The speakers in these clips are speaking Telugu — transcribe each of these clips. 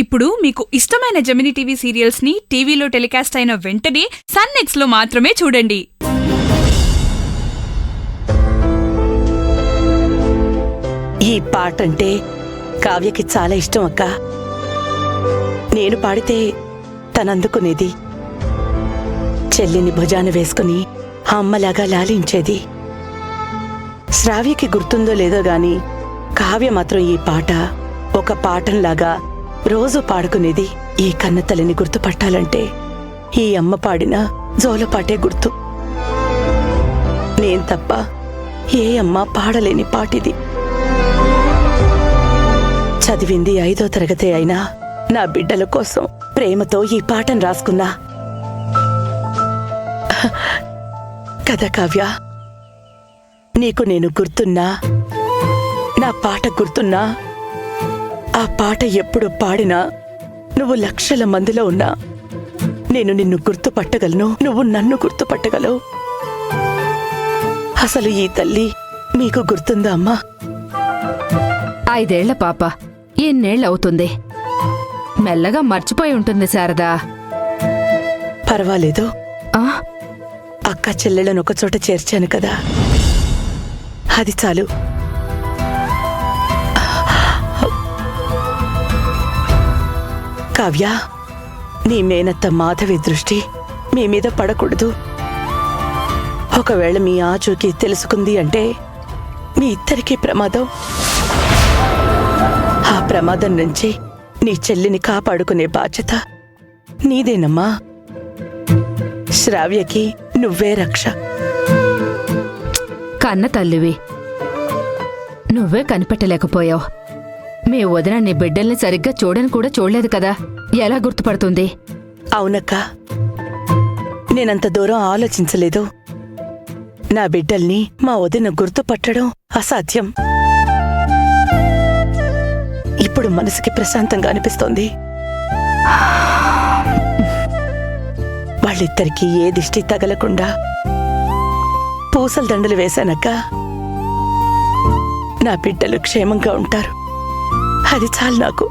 ఇప్పుడు మీకు ఇష్టమైన జెమినీ టీవీ సీరియల్స్ ని టీవీలో టెలికాస్ట్ అయిన వెంటనే సన్ నెక్స్ట్ లో మాత్రమే చూడండి. ఈ పాటంటే కావ్యకి చాలా ఇష్టం అక్క. నేను పాడితే తనందుకునేది. చెల్లిని భుజాన వేసుకుని అమ్మలాగా లాలించేది. శ్రావ్యకి గుర్తుందో లేదో గాని కావ్య మాత్రం ఈ పాట ఒక పాఠంలాగా రోజు పాడుకునేది. ఈ కన్నతల్లిని గుర్తుపట్టాలంటే ఈ అమ్మ పాడిన జోలపాటే గుర్తు. నేను తప్ప ఏ అమ్మ పాడలేని పాటిది. చదివింది 5వ తరగతి అయినా నా బిడ్డల కోసం ప్రేమతో ఈ పాటను రాసుకున్నా కదా కావ్య. నీకు నేను గుర్తున్నా, నా పాట గుర్తున్నా, ఆ పాట ఎప్పుడు పాడినా నువ్వు లక్షల మందిలో ఉన్నా నేను నిన్ను గుర్తుపట్టగలను, నువ్వు నన్ను గుర్తుపట్టగలవు. అసలు ఈ తల్లి మీకు గుర్తుందా అమ్మా? 5 ఏళ్ల పాప ఎన్నేళ్లవుతుంది. మెల్లగా మర్చిపోయి ఉంటుంది శారదా. పర్వాలేదు, అక్క చెల్లెళ్ళను ఒకచోట చేర్చాను కదా, అది చాలు. కావ్య, నీ మేనత్త మాధవి దృష్టి మీ మీద పడకూడదు. ఒకవేళ మీ ఆచూకీ తెలుసుకుంది అంటే మీ ఇద్దరికీ ప్రమాదం. ఆ ప్రమాదం నుంచి నీ చెల్లిని కాపాడుకునే బాధ్యత నీదేనమ్మా. శ్రావ్యకి నువ్వే రక్ష. కన్న తల్లివి, నువ్వే కనిపెట్టలేకపోయావు. మీ వదిన నీ బిడ్డల్ని సరిగ్గా చూడని కూడా చూడలేదు కదా, ఎలా గుర్తుపడుతుంది? అవునక్క, నేనంత దూరం ఆలోచించలేదు. నా బిడ్డల్ని మా వదిన గుర్తుపట్టడం అసాధ్యం. ఇప్పుడు మనసుకి ప్రశాంతంగా అనిపిస్తోంది. వాళ్ళిద్దరికీ ఏ దిష్టి తగలకుండా పూసల దండలు వేశానక్క. నా బిడ్డలు క్షేమంగా ఉంటారు, అది చాలు నాకు.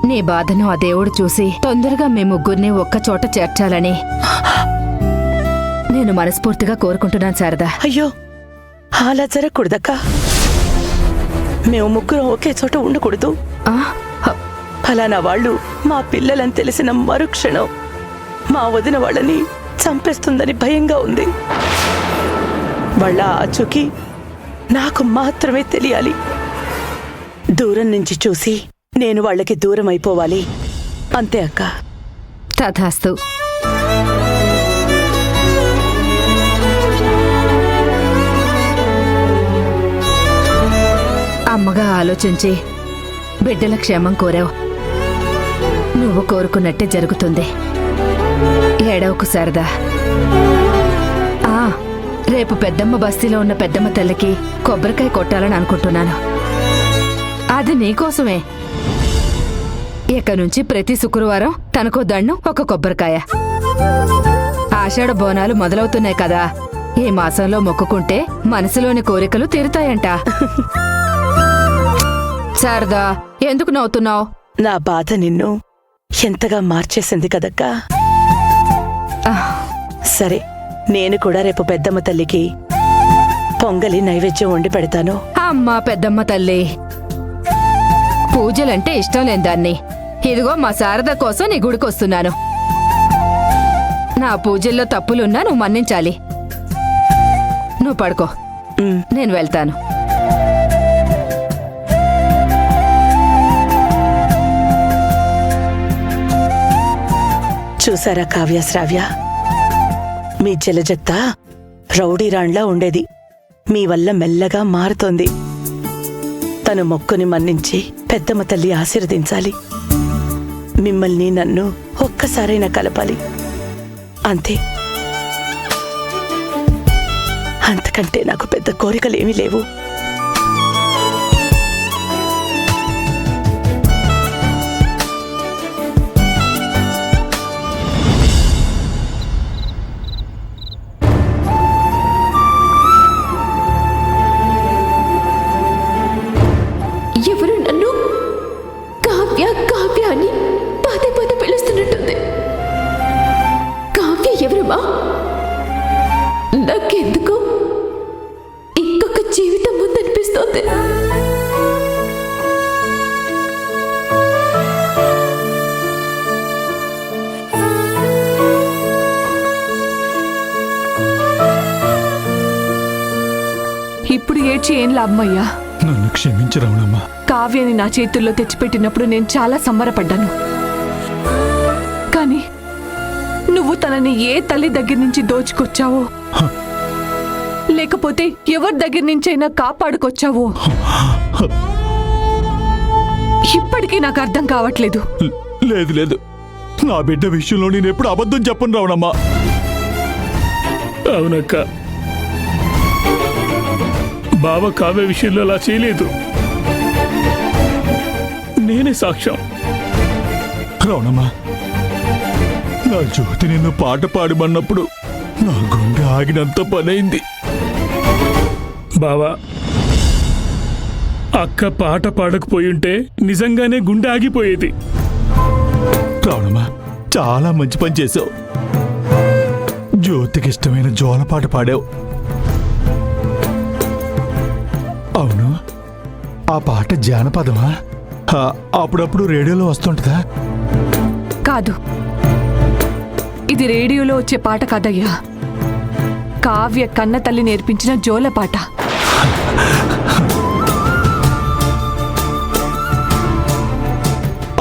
నీ బాధను ఆ దేవుడు చూసి తొందరగా మీ ముగ్గురిని ఒక్కచోట చేర్చాలని నేను మనస్ఫూర్తిగా కోరుకుంటున్నాను శారదా. అయ్యో, అలా జరగకూడదక్క. మేము ముగ్గురం ఒకే చోట ఉండకూడదు. ఫలానా వాళ్ళు మా పిల్లలని తెలిసిన మరుక్షణం మా వదిన వాళ్ళని చంపేస్తుందని భయంగా ఉంది. వాళ్ళ ఆచూకీ నాకు మాత్రమే తెలియాలి. దూరం నుంచి చూసి నేను వాళ్ళకి దూరం అయిపోవాలి, అంతే అక్క. తథాస్తు. అమ్మగా ఆలోచించి బిడ్డల క్షేమం కోరావు. నువ్వు కోరుకున్నట్టే జరుగుతుంది. ఏడవకు శారదా. రేపు పెద్దమ్మ బస్తీలో ఉన్న పెద్దమ్మ తల్లికి కొబ్బరికాయ కొట్టాలని అనుకుంటున్నాను. అది నీకోసమే. ఇక నుంచి ప్రతి శుక్రవారం తనకో దండం, ఒక కొబ్బరికాయ. ఆషాఢ బోనాలు మొదలవుతున్నాయి కదా, ఈ మాసంలో మొక్కుకుంటే మనసులోని కోరికలు తీరుతాయంట. శారదా, ఎందుకు నవ్వుతున్నావు? నా బాధ నిన్ను ఎంతగా మార్చేసింది కదక్కా. సరే, నేను కూడా రేపు పెద్దమ్మ తల్లికి పొంగలి నైవేద్యం వండి పెడతాను. అమ్మా పెద్దమ్మ తల్లి, పూజలంటే ఇష్టం లేని దాన్ని. ఇదిగో మా శారద కోసం నీ గుడికొస్తున్నాను. నా పూజల్లో తప్పులున్నా నువ్వు మన్నించాలి. నువ్వు పడుకో, నేను వెళ్తాను. చూసారా కావ్య, శ్రావ్య, మీ జలజత్త రౌడీరాండ్లా ఉండేది మీ వల్ల మెల్లగా మారుతోంది. తను మొక్కుని మన్నించి పెద్దమ్మ తల్లి ఆశీర్వదించాలి. మిమ్మల్ని నన్ను ఒక్కసారైనా కలపాలి, అంతే. అంతకంటే నాకు పెద్ద కోరికలేమీ లేవు. ఎవరు నన్ను కావ్య కావ్య అని నుంచి ఏం లాభమయ్యా? నన్ను క్షమించు రమణమ్మ. కావ్యని నా చేతుల్లో తెచ్చిపెట్టినప్పుడు నేను చాలా సంబరపడ్డాను. కానీ నువ్వు తనని ఏ తల్లి దగ్గర నుంచి దోచుకొచ్చావో, లేకపోతే ఎవరి దగ్గర నుంచైనా కాపాడుకొచ్చావో ఇప్పటికీ నాకు అర్థం కావట్లేదు. లేదు లేదు, నా బిడ్డ విషయంలో నేను ఎప్పుడు అబద్ధం చెప్పను రావణమ్మా. అవునక్క, బావ కావ్య విషయంలో అలా చేయలేదు. నేనే సాక్ష్యం. రావణమ్మా, నా జ్యోతి నిన్ను పాట పాడమన్నప్పుడు నా గుండె ఆగినంత పనైంది. బావా, అక్క పాట పాడకపోయుంటే నిజంగానే గుండె ఆగిపోయేది. రావణమ్మా, చాలా మంచి పని చేసావు. జ్యోతికి ఇష్టమైన జోలపాట పాడావు. అవును, ఆ పాట జానపదమా? అప్పుడప్పుడు రేడియోలో వస్తుంటుందా? కాదు, ఇది రేడియోలో వచ్చే పాట కాదయ్యా. కావ్య కన్న తల్లి నేర్పించిన జోల పాట.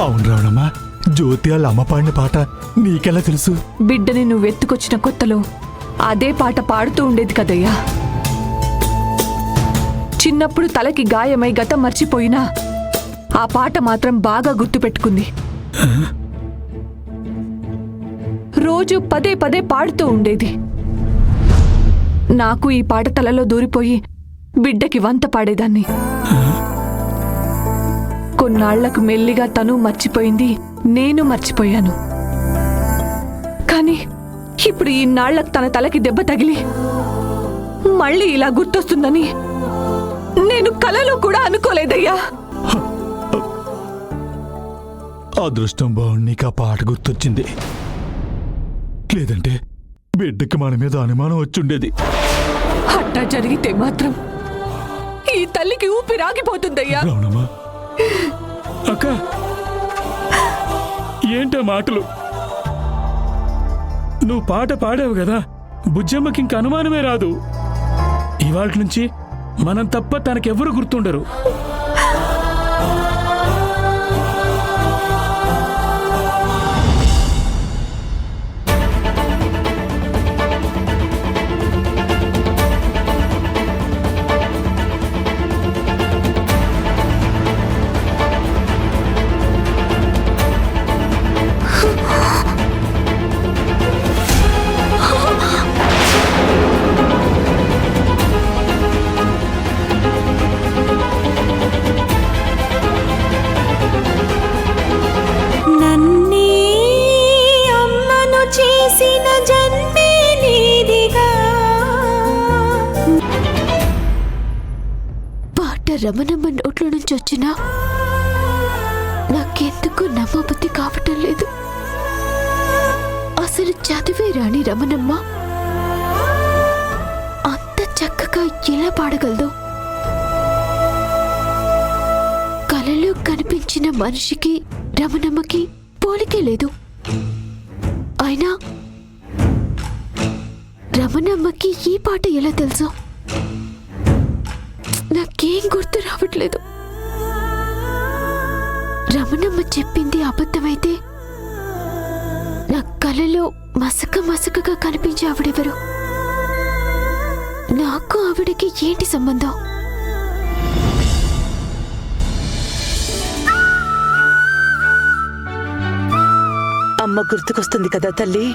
అవును రావణమ్మా, జ్యోతి వాళ్ళ అమ్మ పాడిన పాట నీకెలా తెలుసు? బిడ్డని నువ్వెత్తుకొచ్చిన కొత్తలో అదే పాట పాడుతూ ఉండేది కదయ్యా. చిన్నప్పుడు తలకి గాయమై గతం మర్చిపోయినా ఆ పాట మాత్రం బాగా గుర్తుపెట్టుకుంది. రోజు పదే పదే పాడుతూ ఉండేది. నాకు ఈ పాట తలలో దూరిపోయి బిడ్డకి వంత పాడేదాన్ని. కొన్నాళ్లకు మెల్లిగా తను మర్చిపోయింది, నేను మర్చిపోయాను. కానీ ఇప్పుడు ఈనాళ్లకు తన తలకి దెబ్బ తగిలి మళ్ళీ ఇలా గుర్తొస్తుందని నేను కలలో కూడా అనుకోలేదయ్యా. అదృష్టం బాగుండి నీకు ఆ పాట గుర్తొచ్చింది. లేదంటే బిడ్డకి మన మీద అనుమానం వచ్చుండేది. అట్టా జరిగితే మాత్రం ఈ తల్లికి ఊపిరాగిపోతుందయ్యా. రావణమ్మా, అక్క, ఏంటో మాటలు? నువ్వు పాట పాడావు కదా, బుజ్జమ్మకి ఇంక అనుమానమే రాదు. ఇవాళ నుంచి మనం తప్ప తనకెవ్వరు గుర్తుండరు. రమణమ్మ నోట్ల నుంచి వచ్చినా నాకెందుకు నమ్మబుద్ధి కావటం లేదు. అసలు చదివే రాని రమణమ్మ అంత చక్కగా ఎలా పాడగలదు? కలలో కనిపించిన మనిషికి రమణమ్మకి పోలికే లేదు. అయినా రమణమ్మకి ఈ పాట ఎలా తెలుసు? నాకేం గుర్తు రావట్లేదు. రమణమ్మ చెప్పింది అబద్ధమైతే నా కలలో మసక మసకగా కనిపించే ఆవిడెవరు? నాకు ఆవిడకి ఏంటి సంబంధం? అమ్మ గుర్తుకొస్తుంది కదా తల్లి.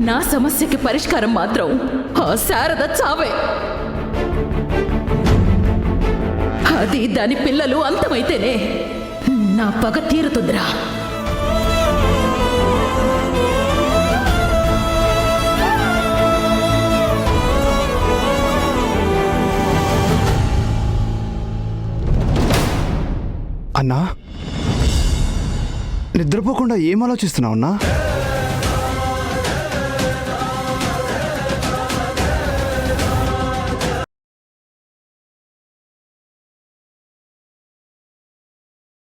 నా సమస్యకి పరిష్కారం మాత్రం ఆ శారద చావే. అది దాని పిల్లలు అంతమైతేనే నా పగ తీరుతుందిరా. అన్నా, నిద్రపోకుండా ఏం ఆలోచిస్తున్నావు అన్నా?